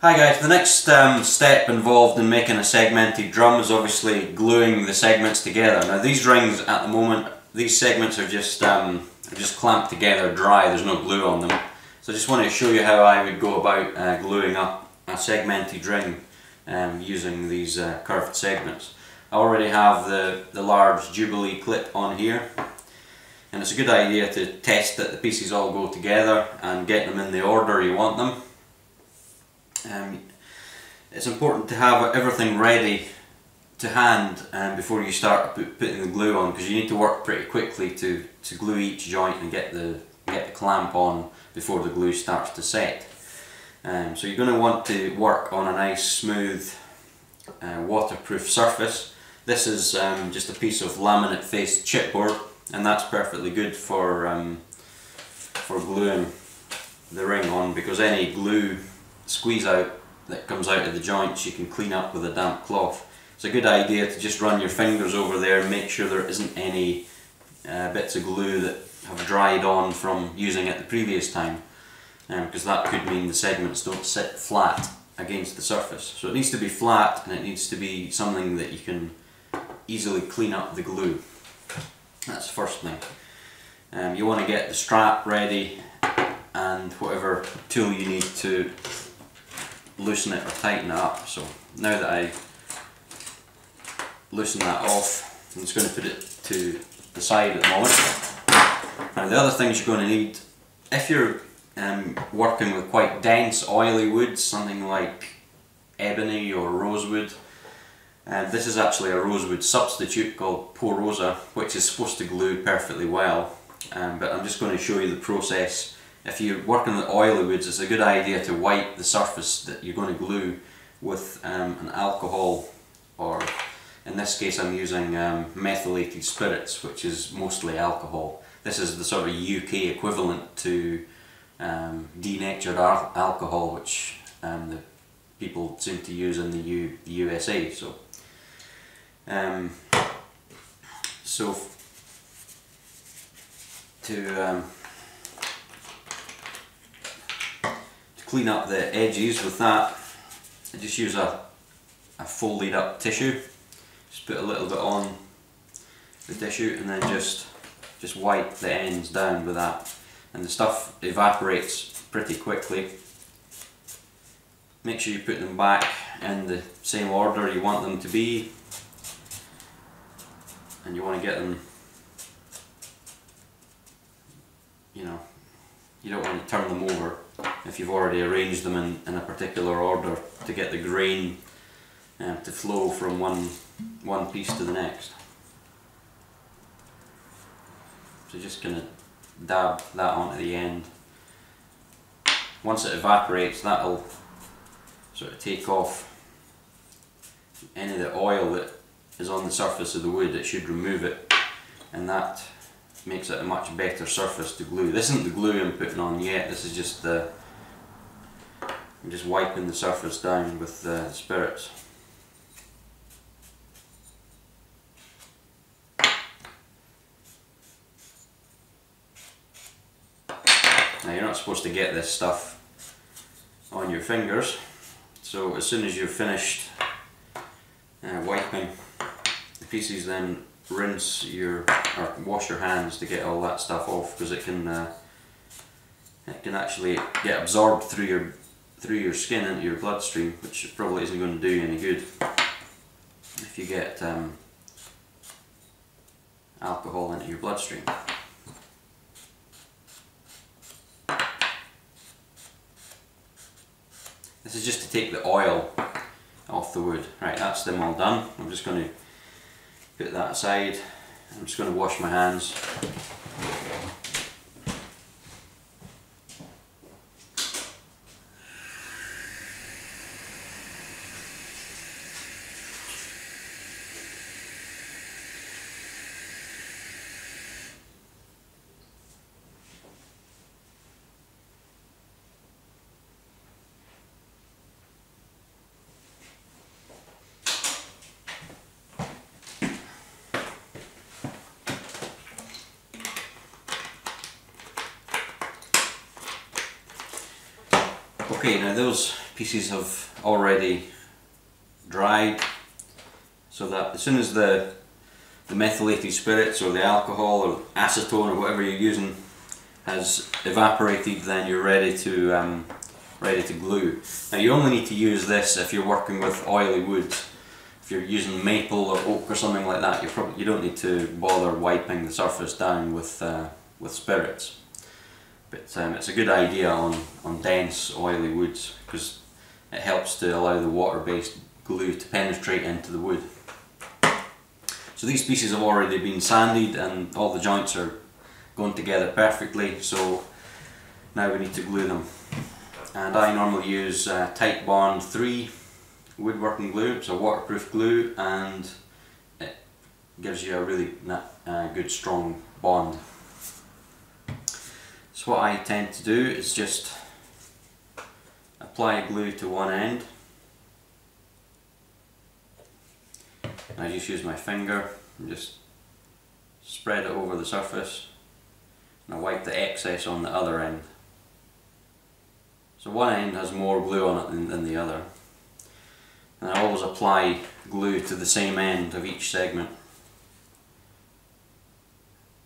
Hi guys, the next step involved in making a segmented drum is obviously gluing the segments together. Now these rings at the moment, these segments are just clamped together dry, there's no glue on them. So I just wanted to show you how I would go about gluing up a segmented ring using these curved segments. I already have the large Jubilee clip on here, and it's a good idea to test that the pieces all go together and get them in the order you want them. It's important to have everything ready to hand before you start putting the glue on, because you need to work pretty quickly to glue each joint and get the clamp on before the glue starts to set. So you're going to want to work on a nice smooth waterproof surface. This is just a piece of laminate faced chipboard, and that's perfectly good for gluing the ring on, because any glue squeeze out that comes out of the joints you can clean up with a damp cloth. It's a good idea to just run your fingers over there and make sure there isn't any bits of glue that have dried on from using it the previous time, because that could mean the segments don't sit flat against the surface. So it needs to be flat, and it needs to be something that you can easily clean up the glue. That's the first thing. You want to get the strap ready and whatever tool you need to loosen it or tighten it up. So now that I loosen that off, I'm just going to put it to the side at the moment. Now the other things you're going to need, if you're working with quite dense oily woods, something like ebony or rosewood, this is actually a rosewood substitute called Porosa, which is supposed to glue perfectly well, but I'm just going to show you the process. If you're working with oily woods, it's a good idea to wipe the surface that you're going to glue with an alcohol, or in this case I'm using methylated spirits, which is mostly alcohol. This is the sort of UK equivalent to denatured alcohol, which the people seem to use in the USA. To clean up the edges with that, I just use a folded up tissue. Just put a little bit on the tissue and then just wipe the ends down with that, and the stuff evaporates pretty quickly. Make sure you put them back in the same order you want them to be, and you want to get them, you don't want to turn them over if you've already arranged them in a particular order, to get the grain to flow from one piece to the next. So just going to dab that onto the end. Once it evaporates, that'll sort of take off any of the oil that is on the surface of the wood. It should remove it, and that makes it a much better surface to glue. This isn't the glue I'm putting on yet, this is just I'm just wiping the surface down with the spirits. Now you're not supposed to get this stuff on your fingers, so as soon as you've finished wiping the pieces, then rinse or wash your hands to get all that stuff off, because it can actually get absorbed through your skin into your bloodstream, which probably isn't going to do you any good if you get alcohol into your bloodstream. This is just to take the oil off the wood. Right, that's them all done. I'm just going to put that aside. I'm just going to wash my hands. Okay, now those pieces have already dried, so that as soon as the methylated spirits or the alcohol or acetone or whatever you're using has evaporated, then you're ready to glue. Now you only need to use this if you're working with oily woods. If you're using maple or oak or something like that, you don't need to bother wiping the surface down with spirits. But it's a good idea on dense oily woods because it helps to allow the water-based glue to penetrate into the wood. So these pieces have already been sanded and all the joints are going together perfectly, so now we need to glue them. And I normally use Titebond 3 woodworking glue. It's a waterproof glue and it gives you a really good strong bond. So what I tend to do is just apply glue to one end. I just use my finger and just spread it over the surface, and I wipe the excess on the other end. So one end has more glue on it than the other. And I always apply glue to the same end of each segment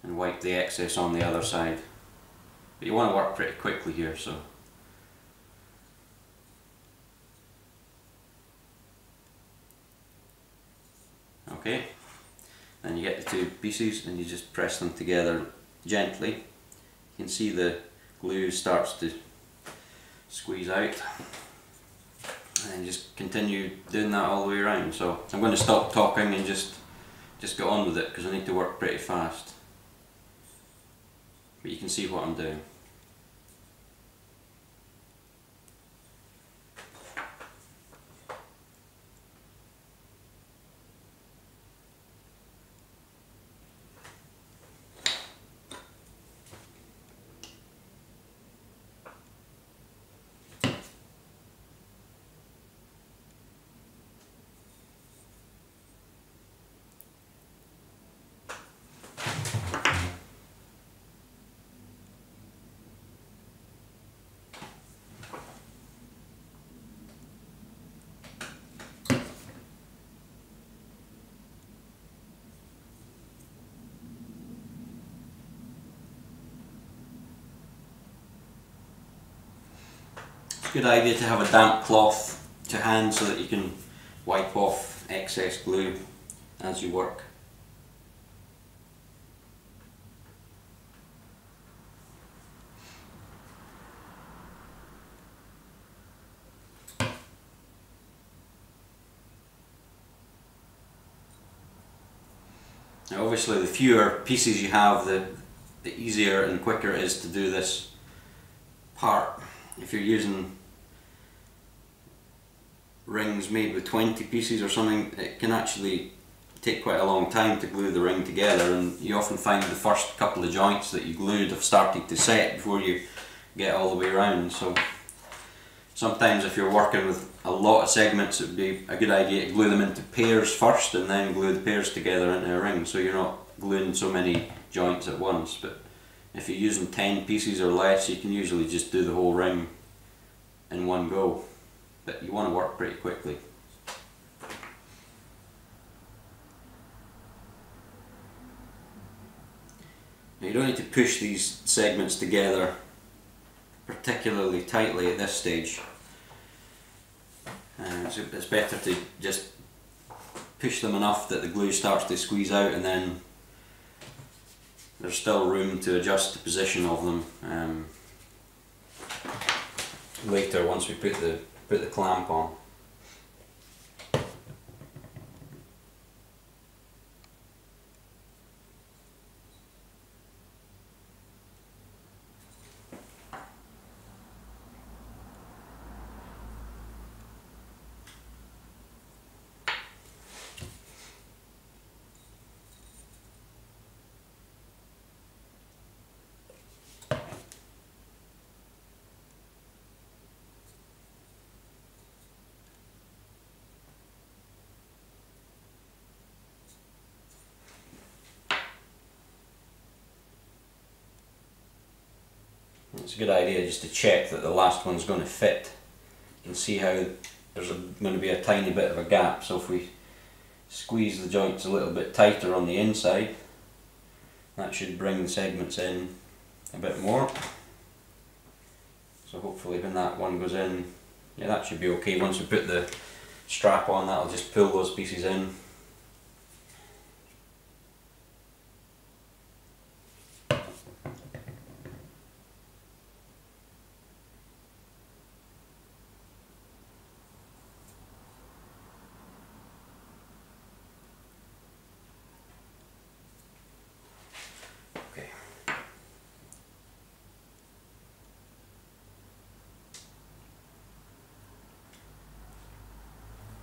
and wipe the excess on the other side. But you want to work pretty quickly here, so okay. Then you get the two pieces and you just press them together gently. You can see the glue starts to squeeze out, and then just continue doing that all the way around. So I'm going to stop talking and just get on with it because I need to work pretty fast. But you can see what I'm doing. Good idea to have a damp cloth to hand so that you can wipe off excess glue as you work. Now obviously the fewer pieces you have, the easier and quicker it is to do this part. If you're using rings made with 20 pieces or something, it can actually take quite a long time to glue the ring together, and you often find the first couple of joints that you glued have started to set before you get all the way around. So sometimes if you're working with a lot of segments, it would be a good idea to glue them into pairs first and then glue the pairs together into a ring, so you're not gluing so many joints at once. But if you're using 10 pieces or less, you can usually just do the whole ring in one go. But you want to work pretty quickly. Now you don't need to push these segments together particularly tightly at this stage. So it's better to just push them enough that the glue starts to squeeze out, and then there's still room to adjust the position of them later once we put the clamp on. It's a good idea just to check that the last one's going to fit. and see how there's going to be a tiny bit of a gap. So if we squeeze the joints a little bit tighter on the inside, that should bring the segments in a bit more. So hopefully when that one goes in, yeah, that should be okay. Once we put the strap on, that'll just pull those pieces in.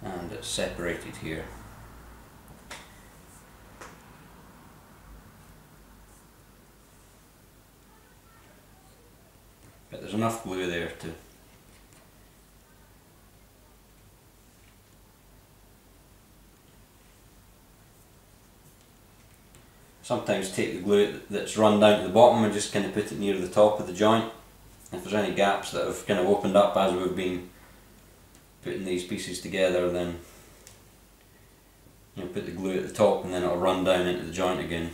And it's separated here. But there's enough glue there to sometimes take the glue that's run down to the bottom and just kind of put it near the top of the joint. If there's any gaps that have kind of opened up as we've been putting these pieces together, then you know, put the glue at the top and then it'll run down into the joint again.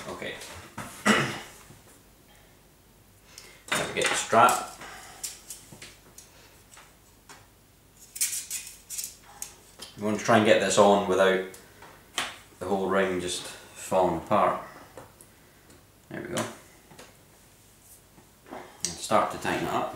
Okay. Now we get the strap. We want to try and get this on without the whole ring just falling apart. There we go. And start to tighten it up.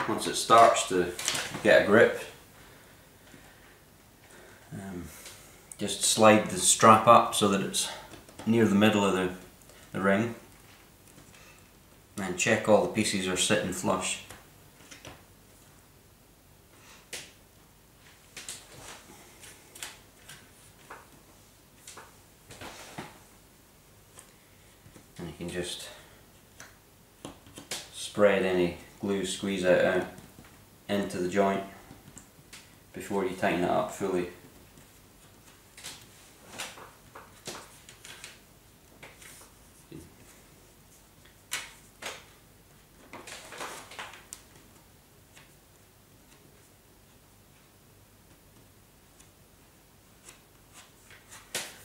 Once it starts to get a grip, just slide the strap up so that it's near the middle of the ring, and check all the pieces are sitting flush. And you can just spread any glue squeeze out into the joint before you tighten it up fully.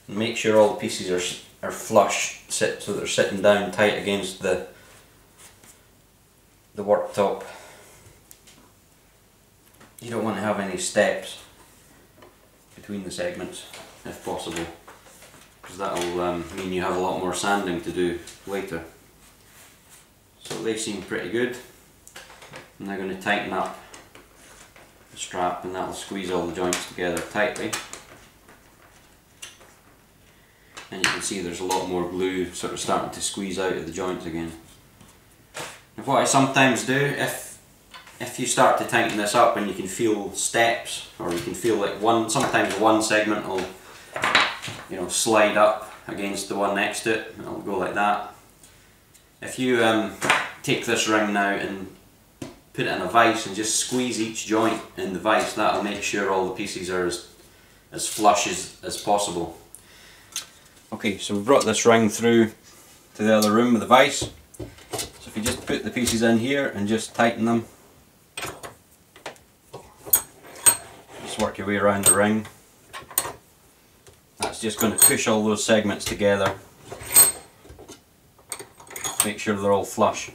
And make sure all the pieces are flush, so they're sitting down tight against the worktop. You don't want to have any steps between the segments if possible, because that will mean you have a lot more sanding to do later. So they seem pretty good. I'm now going to tighten up the strap, and that will squeeze all the joints together tightly. And you can see there's a lot more glue sort of starting to squeeze out of the joints again. And what I sometimes do, if you start to tighten this up and you can feel steps, or you can feel like sometimes one segment will, you know, slide up against the one next to it, and it'll go like that. If you take this ring now and put it in a vise and just squeeze each joint in the vise, that'll make sure all the pieces are as flush as possible. Okay, so we've brought this ring through to the other room with the vise. So if you just put the pieces in here and just tighten them, just work your way around the ring. That's just going to push all those segments together. Make sure they're all flush.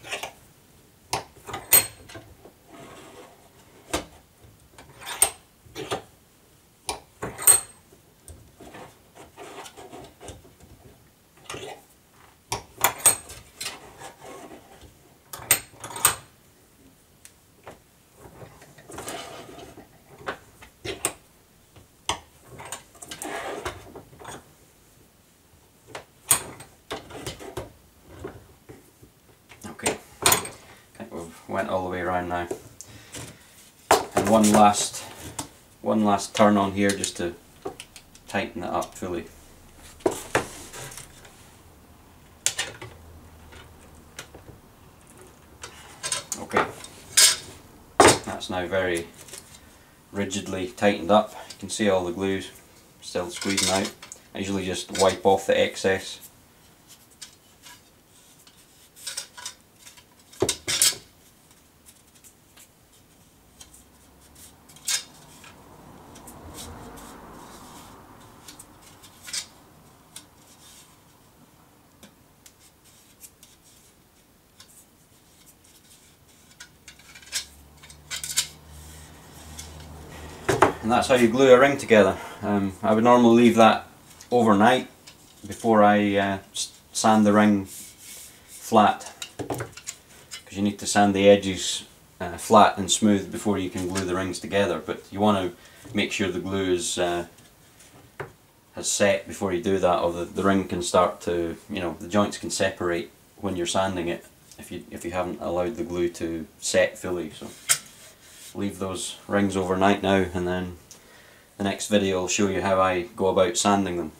Went all the way around now, and one last turn on here just to tighten it up fully. Okay, That's now very rigidly tightened up. You can see all the glues still squeezing out. I usually just wipe off the excess. And that's how you glue a ring together. I would normally leave that overnight before I sand the ring flat, because you need to sand the edges flat and smooth before you can glue the rings together. But you want to make sure the glue is has set before you do that, or the ring can start to, the joints can separate when you're sanding it if you haven't allowed the glue to set fully. So leave those rings overnight now, and then the next video will show you how I go about sanding them.